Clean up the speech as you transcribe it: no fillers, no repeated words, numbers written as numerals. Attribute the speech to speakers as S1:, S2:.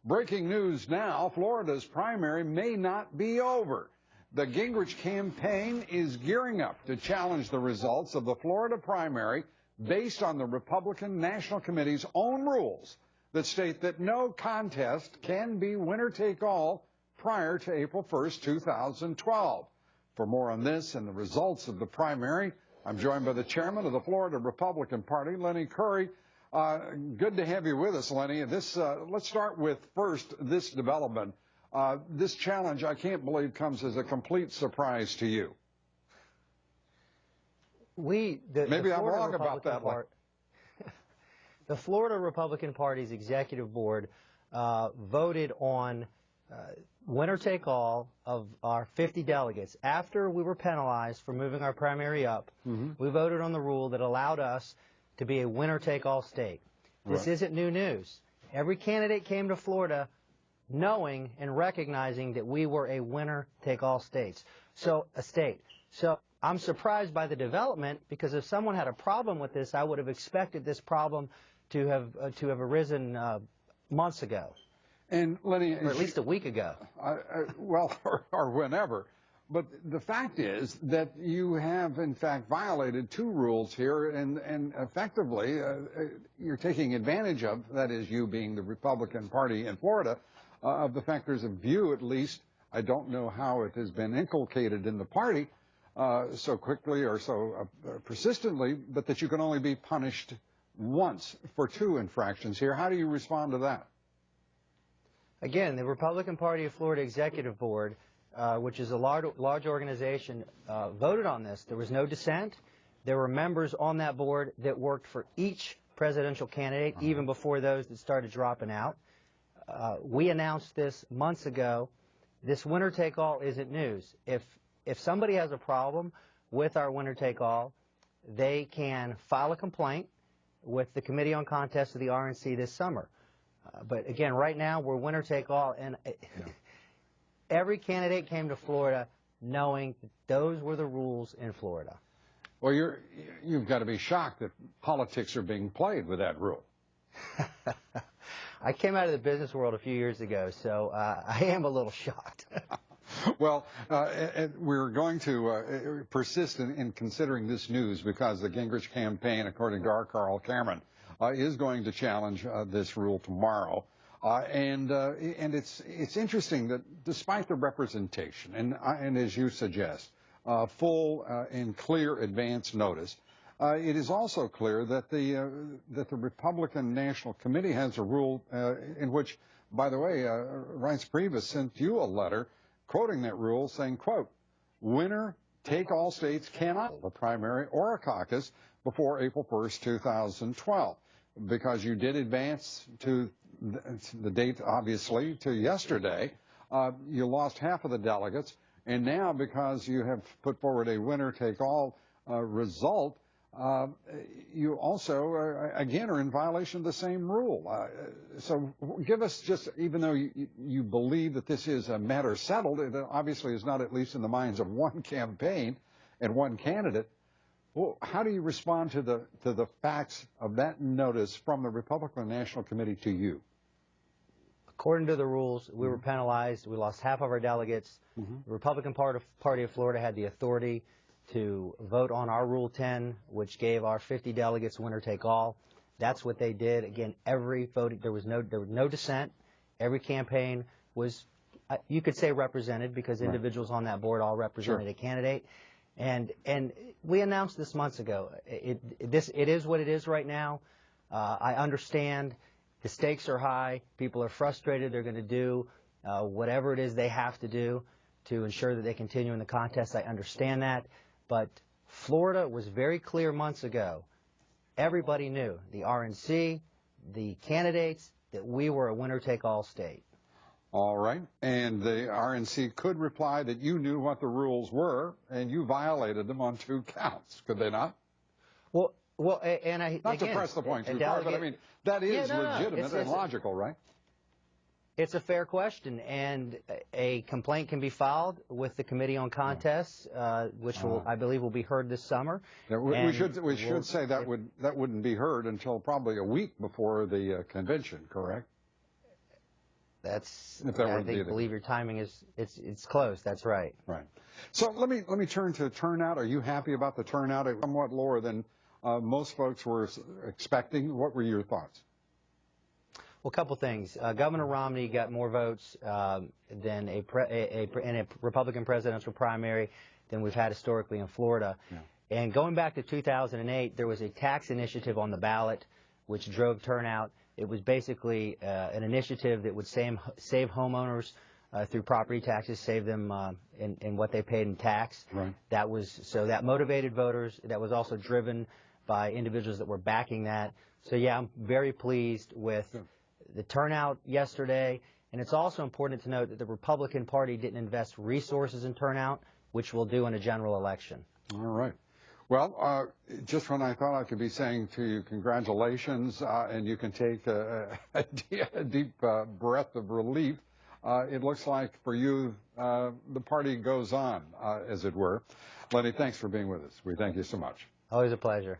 S1: Breaking news now, Florida's primary may not be over. The Gingrich campaign is gearing up to challenge the results of the Florida primary based on the Republican National Committee's own rules that state that no contest can be winner-take-all prior to April 1st, 2012. For more on this and the results of the primary, I'm joined by the chairman of the Florida Republican Party, Lenny Curry. Good to have you with us, Lenny. Let's start with first this development. This challenge, I can't believe, comes as a complete surprise to you. Maybe I'm wrong about that one.
S2: The Florida Republican Party's executive board voted on winner-take-all of our 50 delegates. After we were penalized for moving our primary up, we voted on the rule that allowed us to be a winner-take-all state. This isn't new news. Every candidate came to Florida knowing and recognizing that we were a winner-take-all state. So I'm surprised by the development, because if someone had a problem with this, I would have expected this problem to have arisen months ago.
S1: And Lenny,
S2: or at least a week ago.
S1: Or whenever. But the fact is that you have, in fact, violated two rules here, and effectively you're taking advantage of, that is, you being the Republican Party in Florida, of the fact there's a view, at least, I don't know how it has been inculcated in the party so quickly or so persistently, but that you can only be punished once for two infractions here. How do you respond to that?
S2: Again, the Republican Party of Florida Executive Board, which is a large organization, voted on this. There was no dissent. There were members on that board that worked for each presidential candidate, even before those that started dropping out. We announced this months ago. This winner-take-all isn't news. If somebody has a problem with our winner-take-all, they can file a complaint with the Committee on Contests of the RNC this summer. But again, right now we're winner-take-all, and every candidate came to Florida knowing that those were the rules in Florida.
S1: Well, you've got to be shocked that politics are being played with that rule.
S2: I came out of the business world a few years ago, so I am a little shocked.
S1: Well, we're going to persist in considering this news, because the Gingrich campaign, according to our Carl Cameron, is going to challenge this rule tomorrow. And it's interesting that despite the representation, and as you suggest, full and clear advance notice, it is also clear that the Republican National Committee has a rule in which, by the way, Reince Priebus sent you a letter quoting that rule, saying, quote, winner-take-all states cannot hold a primary or a caucus before April 1st, 2012. Because you did advance to the date, obviously, to yesterday, you lost half of the delegates, and now because you have put forward a winner-take-all result, you also, again, are in violation of the same rule. So give us just, even though you believe that this is a matter settled, it obviously is not, at least in the minds of one campaign and one candidate. Well, how do you respond to the facts of that notice from the Republican National Committee to you?
S2: According to the rules, we were penalized. We lost half of our delegates. The Republican Party of Florida had the authority to vote on our Rule 10, which gave our 50 delegates winner-take-all. That's what they did. Again, every vote, there was no dissent. Every campaign was, you could say, represented, because individuals on that board all represented a candidate. And we announced this months ago. It is what it is right now. I understand the stakes are high. People are frustrated. They're going to do whatever it is they have to do to ensure that they continue in the contest. I understand that. But Florida was very clear months ago. Everybody knew, the RNC, the candidates, that we were a winner-take-all state.
S1: All right. And the RNC could reply that you knew what the rules were and you violated them on 2 counts, could they not?
S2: Well, and
S1: not to press the point too far, but I mean, that is legitimate and logical, right?
S2: It's a fair question, and a complaint can be filed with the Committee on Contests, which I believe will be heard this summer.
S1: Yeah, we should say that wouldn't be heard until probably a week before the convention, correct?
S2: That's,
S1: If that were
S2: I
S1: to be
S2: think,
S1: the-
S2: believe your timing is, it's close. That's right.
S1: Right. So let me turn to turnout. Are you happy about the turnout? It's somewhat lower than most folks were expecting. What were your thoughts?
S2: Well, a couple things. Governor Romney got more votes than in a Republican presidential primary than we've had historically in Florida.
S1: Yeah.
S2: And going back to 2008, there was a tax initiative on the ballot which drove turnout. It was basically an initiative that would save homeowners through property taxes, save them in what they paid in tax.
S1: Right.
S2: That motivated voters. That was also driven by individuals that were backing that. So yeah, I'm very pleased with the turnout yesterday. And it's also important to note that the Republican Party didn't invest resources in turnout, which we'll do in a general election.
S1: All right. Well, just when I thought I could be saying to you congratulations, and you can take a deep breath of relief, it looks like for you the party goes on, as it were. Lenny, thanks for being with us. We thank you so much.
S2: Always a pleasure.